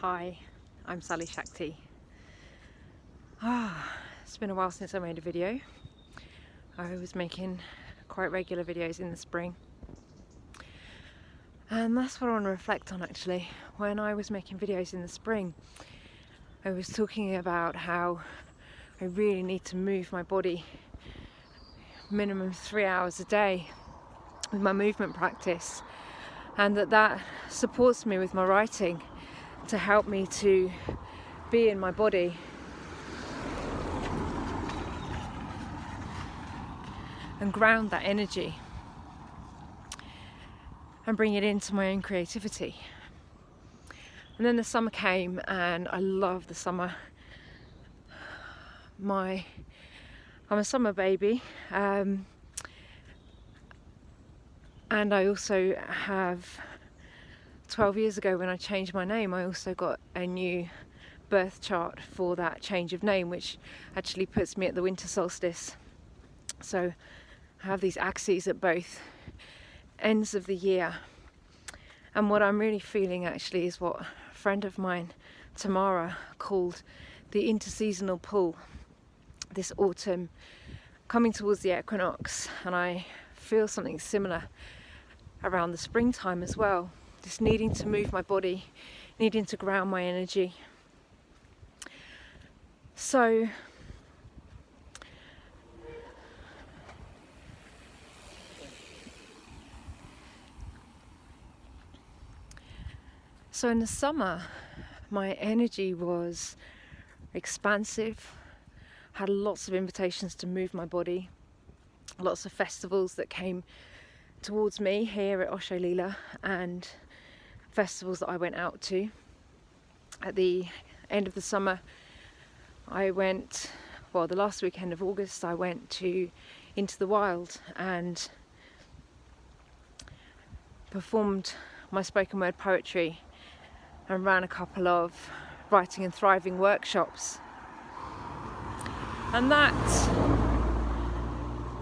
Hi, I'm Sally-Shakti. It's been a while since I made a video. I was making quite regular videos in the spring. And that's what I want to reflect on actually. When I was making videos in the spring, I was talking about how I really need to move my body minimum 3 hours a day with my movement practice, and that supports me with my writing to help me to be in my body and ground that energy and bring it into my own creativity. And then the summer came and I love the summer. I'm a summer baby, and I also have 12 years ago when I changed my name, I also got a new birth chart for that change of name, which actually puts me at the winter solstice. So I have these axes at both ends of the year. And what I'm really feeling actually is what a friend of mine, Tamara, called the interseasonal pull this autumn, coming towards the equinox. And I feel something similar around the springtime as well. Just needing to move my body, needing to ground my energy. So in the summer, my energy was expansive, had lots of invitations to move my body, lots of festivals that came towards me here at Osho Lila, and festivals that I went out to. At the end of the summer, I went, the last weekend of August, I went to Into the Wild and performed my spoken word poetry and ran a couple of writing and thriving workshops. And that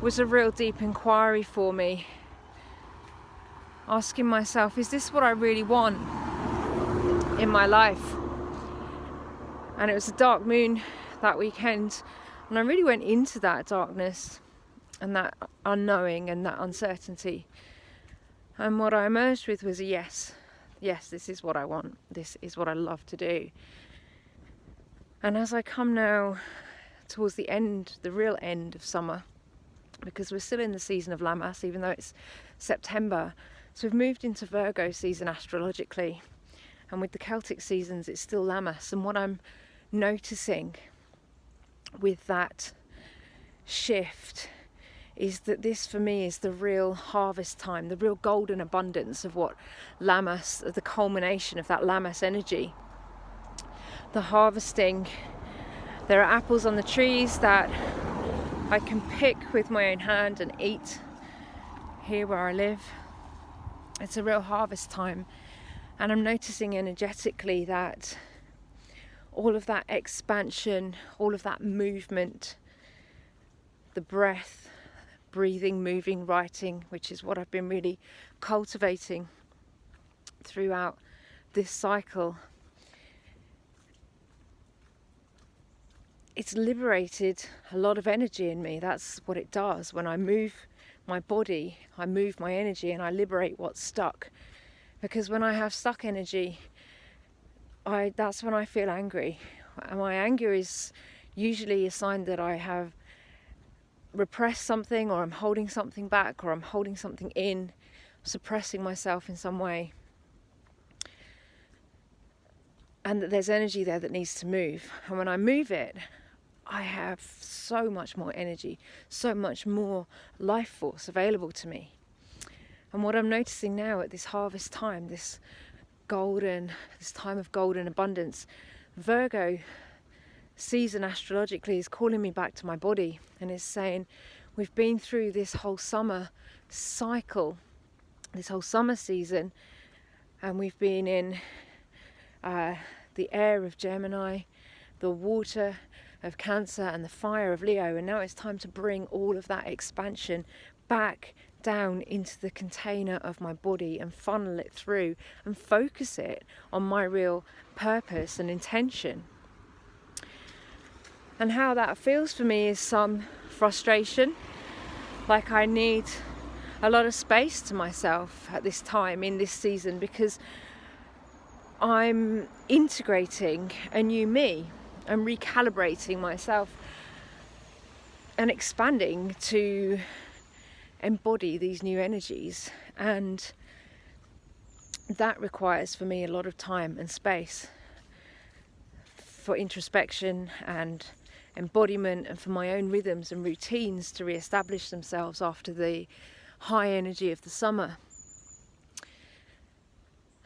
was a real deep inquiry for me, asking myself, is this what I really want in my life? And it was a dark moon that weekend, and I really went into that darkness and that unknowing and that uncertainty. And what I emerged with was a yes, this is what I want, this is what I love to do. And as I come now towards the end, the real end of summer, because we're still in the season of Lammas, even though it's September, so we've moved into Virgo season astrologically, and with the Celtic seasons it's still Lammas. And what I'm noticing with that shift is that this for me is the real harvest time, the real golden abundance of what Lammas, the culmination of that Lammas energy. The harvesting, there are apples on the trees that I can pick with my own hand and eat here where I live. It's a real harvest time, and I'm noticing energetically that all of that expansion, all of that movement, the breath, breathing, moving, writing, which is what I've been really cultivating throughout this cycle, it's liberated a lot of energy in me. That's what it does. When I move my body, I move my energy and I liberate what's stuck. Because when I have stuck energy, that's when I feel angry. And my anger is usually a sign that I have repressed something, or I'm holding something back, or I'm holding something in, suppressing myself in some way. And that there's energy there that needs to move. And when I move it, I have so much more energy, so much more life force available to me. And what I'm noticing now at this harvest time, this time of golden abundance, Virgo season astrologically is calling me back to my body and is saying, we've been through this whole summer cycle, this whole summer season, and we've been in the air of Gemini, the water of Cancer, and the fire of Leo, and now it's time to bring all of that expansion back down into the container of my body and funnel it through and focus it on my real purpose and intention. And how that feels for me is some frustration, like I need a lot of space to myself at this time in this season, because I'm integrating a new me. I'm recalibrating myself and expanding to embody these new energies, and that requires for me a lot of time and space for introspection and embodiment, and for my own rhythms and routines to re-establish themselves after the high energy of the summer.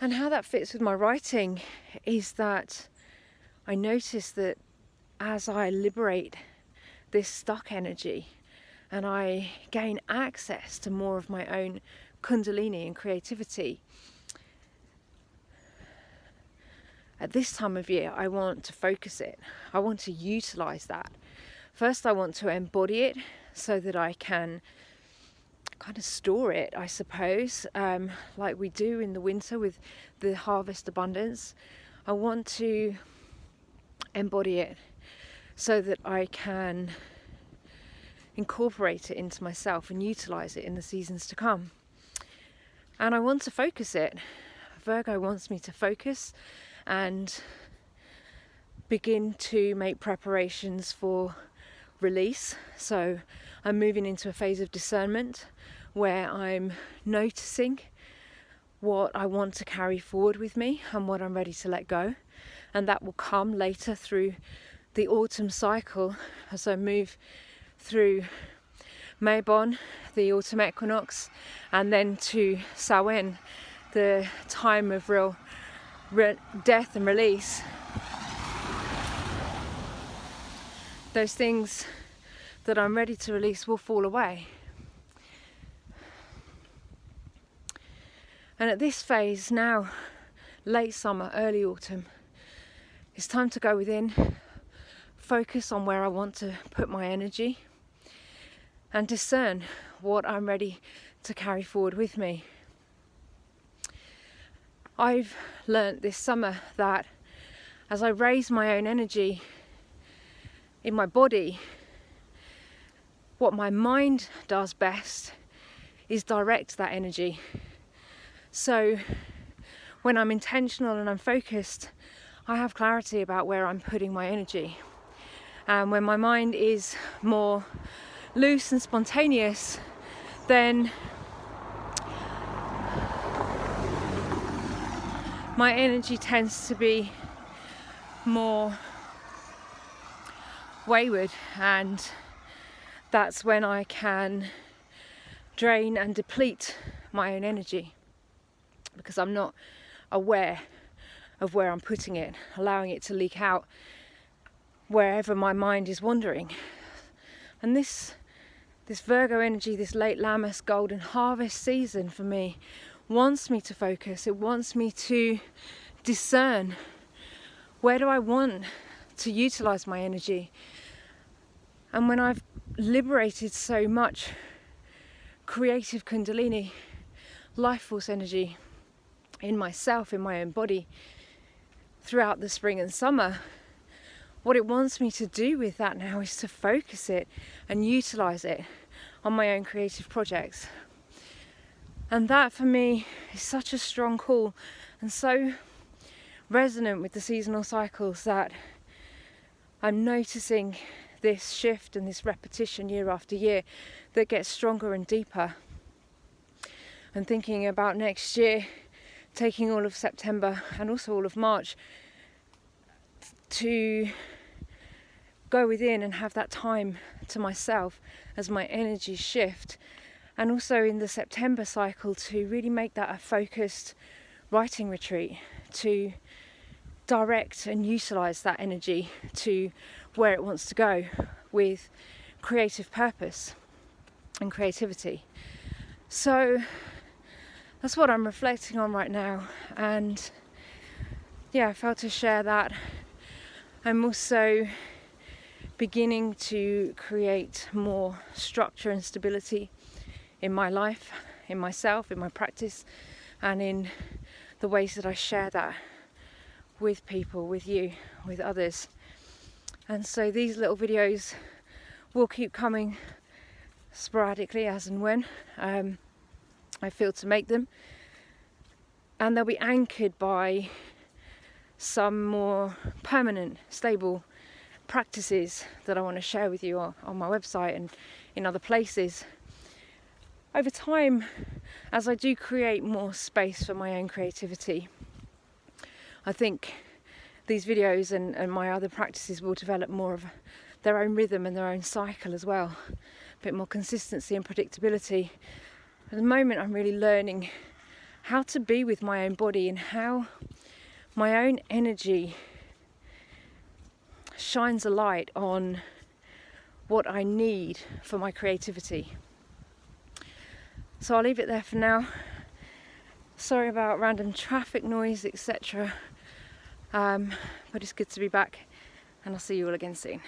And how that fits with my writing is that I notice that as I liberate this stuck energy and I gain access to more of my own kundalini and creativity, at this time of year I want to focus it. I want to utilize that. First I want to embody it so that I can kind of store it, I suppose, like we do in the winter with the harvest abundance. I want to embody it so that I can incorporate it into myself and utilize it in the seasons to come. And I want to focus it. Virgo wants me to focus and begin to make preparations for release. So I'm moving into a phase of discernment where I'm noticing what I want to carry forward with me and what I'm ready to let go. And that will come later through the autumn cycle as I move through Mabon, the autumn equinox, and then to Samhain, the time of real death and release. Those things that I'm ready to release will fall away. And at this phase now, late summer, early autumn, it's time to go within, focus on where I want to put my energy, and discern what I'm ready to carry forward with me. I've learnt this summer that as I raise my own energy in my body, what my mind does best is direct that energy. So when I'm intentional and I'm focused, I have clarity about where I'm putting my energy. And when my mind is more loose and spontaneous, then my energy tends to be more wayward, and that's when I can drain and deplete my own energy, because I'm not aware of where I'm putting it, allowing it to leak out wherever my mind is wandering. And this Virgo energy, this late Lammas golden harvest season for me, wants me to focus. It wants me to discern, where do I want to utilize my energy? And when I've liberated so much creative kundalini, life force energy in myself, in my own body, throughout the spring and summer, what it wants me to do with that now is to focus it and utilize it on my own creative projects. And that for me is such a strong call and so resonant with the seasonal cycles that I'm noticing this shift and this repetition year after year that gets stronger and deeper. And thinking about next year, taking all of September and also all of March to go within and have that time to myself as my energies shift, and also in the September cycle to really make that a focused writing retreat, to direct and utilize that energy to where it wants to go with creative purpose and creativity. So that's what I'm reflecting on right now, and yeah, I felt to share that. I'm also beginning to create more structure and stability in my life, in myself, in my practice, and in the ways that I share that with people, with you, with others. And so these little videos will keep coming sporadically as and when I feel to make them, and they'll be anchored by some more permanent, stable practices that I want to share with you on my website and in other places. Over time, as I do create more space for my own creativity, I think these videos and my other practices will develop more of their own rhythm and their own cycle as well. A bit more consistency and predictability. At the moment, I'm really learning how to be with my own body and how my own energy shines a light on what I need for my creativity. So I'll leave it there for now. Sorry about random traffic noise, etc. But it's good to be back, and I'll see you all again soon.